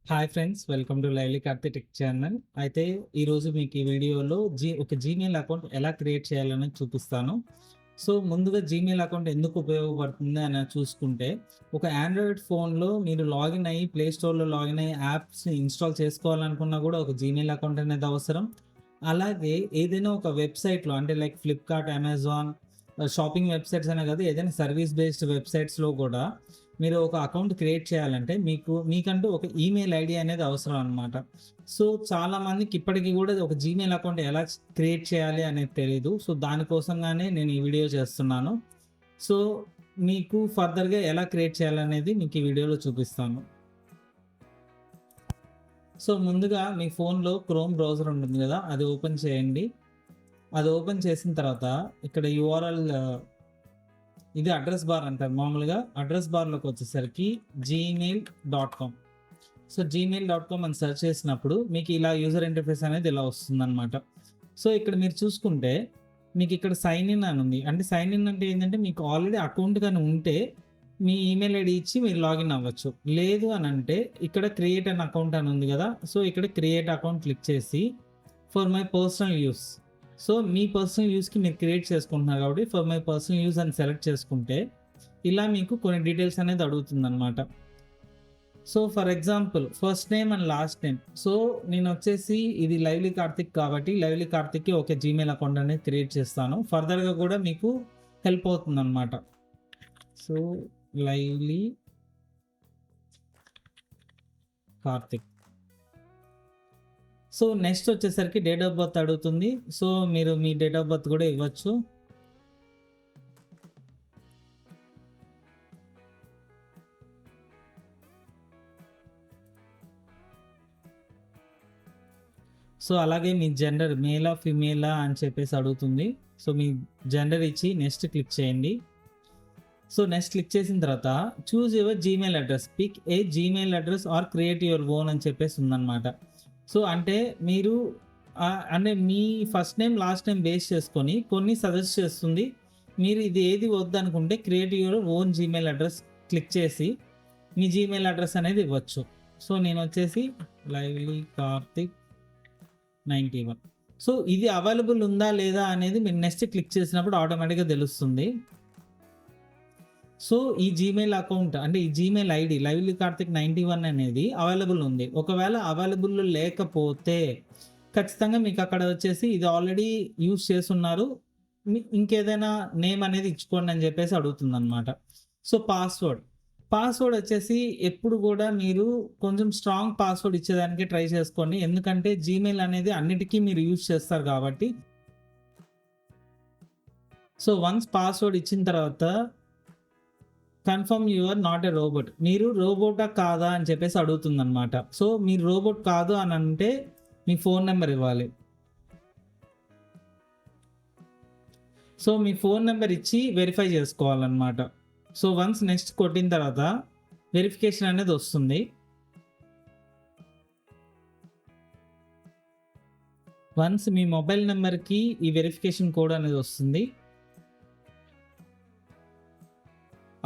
Hi friends, welcome to lively Karthi tech channel. అయితే ఈరోజు మీకు ఈ వీడియోలో ఒక జీమెయిల్ అకౌంట్ ఎలా క్రియేట్ చేయాలనేది చూపిస్తాను. సో ముందుగా జీమెయిల్ అకౌంట్ ఎందుకు ఉపయోగపడుతుంది అని చూసుకుంటే, ఒక ఆండ్రాయిడ్ ఫోన్‌లో మీరు లాగిన్ అయ్యి ప్లే స్టోర్‌లో లాగిన్ అయ్యి యాప్స్‌ని ఇన్‌స్టాల్ చేసుకోవాలనుకున్నా కూడా ఒక జీమెయిల్ అకౌంట్ అనేది అవసరం. అలాగే ఏదైనా ఒక వెబ్‌సైట్‌లో అంటే like Flipkart, Amazon shopping websites అనే కాదు, ఏదైనా సర్వీస్ బేస్డ్ వెబ్‌సైట్స్‌లో కూడా మీరు ఒక అకౌంట్ క్రియేట్ చేయాలంటే మీకంటూ ఒక ఈమెయిల్ ఐడీ అనేది అవసరం అనమాట. సో చాలామందికి ఇప్పటికి కూడా ఒక జీమెయిల్ అకౌంట్ ఎలా క్రియేట్ చేయాలి అనేది తెలీదు. సో దానికోసంగానే నేను ఈ వీడియో చేస్తున్నాను. సో మీకు ఫర్దర్‌గా ఎలా క్రియేట్ చేయాలనేది మీకు ఈ వీడియోలో చూపిస్తాను. సో ముందుగా మీ ఫోన్‌లో క్రోమ్ బ్రౌజర్ ఉంటుంది కదా! అది ఓపెన్ చేయండి. అది ఓపెన్ చేసిన తర్వాత ఇక్కడ యూఆర్ఎల్ ఇది అడ్రస్ బార్ అంటారు మామూలుగా. అడ్రస్ బార్‌లోకి వచ్చేసరికి gmail.com. సో gmail.com అని సెర్చ్ చేసినప్పుడు మీకు ఇలా యూజర్ ఇంటర్ఫేస్ అనేది ఇలా వస్తుందనమాట. సో ఇక్కడ మీరు చూసుకుంటే మీకు ఇక్కడ సైన్ ఇన్ అని ఉంది. అంటే సైన్ ఇన్ అంటే ఏంటంటే మీకు ఆల్రెడీ అకౌంట్ గాని ఉంటే మీ ఈమెయిల్ ఐడీ ఇచ్చి మీరు లాగిన్ అవ్వచ్చు. లేదు అనంటే ఇక్కడ క్రియేట్ అన్ అకౌంట్ అని ఉంది కదా! సో ఇక్కడ క్రియేట్ అకౌంట్ క్లిక్ చేసి for my personal use. So మీ పర్సనల్ యూస్‌కి మీరు క్రియేట్ చేసుకుంటున్నారు కాబట్టి ఫర్ మై పర్సనల్ యూస్ అని సెలెక్ట్ చేసుకుంటే ఇలా మీకు కొన్ని డీటెయిల్స్ అనేది అడుగుతుందనమాట. So for example first name and last name. So నేను వచ్చేసి ఇది లైవ్లీ కార్తిక్ కాబట్టి లైవ్లీ కార్తిక్‌కి ఒక జీమెయిల్ అకౌంట్ అనేది క్రియేట్ చేస్తాను. ఫర్దర్‌గా కూడా మీకు హెల్ప్ అవుతుందనమాట. So lively Karthik. So next వచ్చేసరికి డేట్ ఆఫ్ బర్త్ అడుగుతుంది. సో మీరు మీ డేట్ ఆఫ్ బర్త్ కూడా ఇవ్వచ్చు. సో అలాగే మీ జెండర్ మేలా, ఫీమేలా అని చెప్పేసి అడుగుతుంది. సో మీ జెండర్ ఇచ్చి నెక్స్ట్ క్లిక్ చేయండి. సో నెక్స్ట్ క్లిక్ చేసిన తర్వాత choose your Gmail address, pick a Gmail address or create your own అని చెప్పేసి ఉందన్నమాట. సో అంటే మీరు అంటే మీ first name last name base చేసుకొని కొన్ని సజెస్ట్ చేస్తుంది. మీరు ఇది ఏది వద్దనుకుంటే create your own Gmail address click చేసి మీ జీమెయిల్ అడ్రస్ అనేది ఇవ్వచ్చు. సో నేను వచ్చేసి లైవ్లీ కార్తిక్ 91. సో ఇది అవైలబుల్ ఉందా లేదా అనేది మీరు నెక్స్ట్ క్లిక్ చేసినప్పుడు ఆటోమేటిక్గా తెలుస్తుంది. సో ఈ జీమెయిల్ అకౌంట్ అంటే ఈ జీమెయిల్ ఐడి లైవ్లీ కార్తిక్ 91 అనేది అవైలబుల్ ఉంది. ఒకవేళ అవైలబుల్ లేకపోతే ఖచ్చితంగా మీకు అక్కడ వచ్చేసి ఇది ఆల్రెడీ యూజ్ చేసున్నారు, ఇంకేదైనా నేమ్ అనేది ఇచ్చుకోండి అని చెప్పేసి అడుగుతుందన్నమాట. సో పాస్వర్డ్ వచ్చేసి ఎప్పుడు కూడా మీరు కొంచెం స్ట్రాంగ్ పాస్వర్డ్ ఇచ్చేదానికి ట్రై చేసుకోండి. ఎందుకంటే జీమెయిల్ అనేది అన్నిటికీ మీరు యూజ్ చేస్తారు కాబట్టి. సో వన్స్ పాస్వర్డ్ ఇచ్చిన తర్వాత confirm you are not a robot. మీరు రోబోటా కాదా అని చెప్పేసి అడుగుతుందన్నమాట. సో మీరు రోబోట్ కాదు అని అంటే మీ ఫోన్ నెంబర్ ఇవ్వాలి. సో మీ ఫోన్ నెంబర్ ఇచ్చి వెరిఫై చేసుకోవాలన్నమాట. సో వన్స్ నెక్స్ట్ కొట్టిన తర్వాత వెరిఫికేషన్ అనేది వస్తుంది. వన్స్ మీ మొబైల్ నెంబర్కి ఈ వెరిఫికేషన్ కోడ్ అనేది వస్తుంది.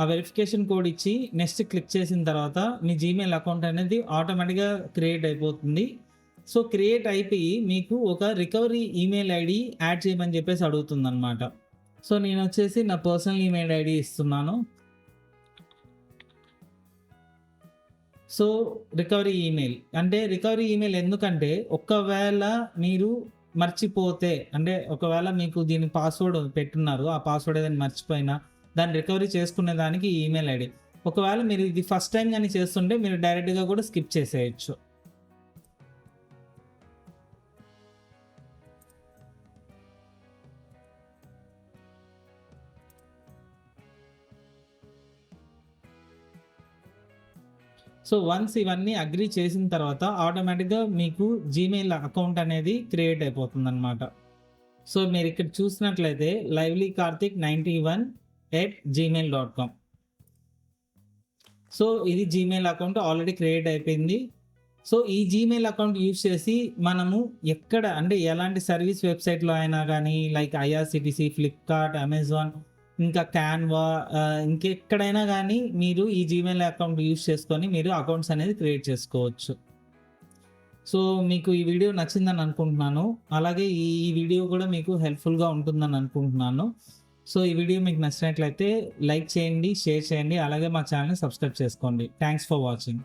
ఆ వెరిఫికేషన్ కోడ్ ఇచ్చి నెక్స్ట్ క్లిక్ చేసిన తర్వాత మీ జీమెయిల్ అకౌంట్ అనేది ఆటోమేటిక్గా క్రియేట్ అయిపోతుంది. సో క్రియేట్ అయిపోయి మీకు ఒక రికవరీ ఈమెయిల్ ఐడి యాడ్ చేయమని చెప్పేసి అడుగుతుందన్నమాట. సో నేను వచ్చేసి నా పర్సనల్ ఈమెయిల్ ఐడి ఇస్తున్నాను. సో రికవరీ ఈమెయిల్ ఎందుకంటే ఒకవేళ మీరు మర్చిపోతే, అంటే ఒకవేళ మీకు దీని పాస్వర్డ్ పెట్టున్నారు, ఆ పాస్వర్డ్ ఏదైనా మర్చిపోయినా దాన్ని రికవరీ చేసుకునే దానికి ఈ ఈమెయిల్ ఐడి. ఒకవేళ మీరు ఇది ఫస్ట్ టైం కానీ చేస్తుంటే మీరు డైరెక్ట్గా కూడా స్కిప్ చేసేయచ్చు. సో వన్స్ ఇవన్నీ అగ్రీ చేసిన తర్వాత ఆటోమేటిక్గా మీకు జీమెయిల్ అకౌంట్ అనేది క్రియేట్ అయిపోతుందన్నమాట. సో మీరు ఇక్కడ చూసినట్లయితే లైవ్లీ కార్తిక్ 91@gmail.com. సో ఇది జీమెయిల్ అకౌంట్ ఆల్రెడీ క్రియేట్ అయిపోయింది. సో ఈ జీమెయిల్ అకౌంట్ యూజ్ చేసి మనము ఎక్కడ అంటే ఎలాంటి సర్వీస్ వెబ్సైట్‌లో అయినా గానీ లైక్ ఐఆర్‌సీటీసీ, ఫ్లిప్‌కార్ట్, అమెజాన్ ఇంకా క్యాన్వా ఇంకెక్కడైనా గానీ మీరు ఈ జీమెయిల్ అకౌంట్ యూజ్ చేసుకొని మీరు అకౌంట్స్ అనేది క్రియేట్ చేసుకోవచ్చు. సో, మీకు ఈ వీడియో నచ్చిందని అనుకుంటున్నాను. అలాగే ఈ వీడియో కూడా మీకు హెల్ప్‌ఫుల్‌గా ఉంటుందని అనుకుంటున్నాను. సో, ఈ వీడియో మీకు నచ్చినట్లయితే లైక్ చేయండి, షేర్ చేయండి. అలాగే మా ఛానెల్‌ని సబ్స్క్రైబ్ చేసుకోండి. Thanks for watching.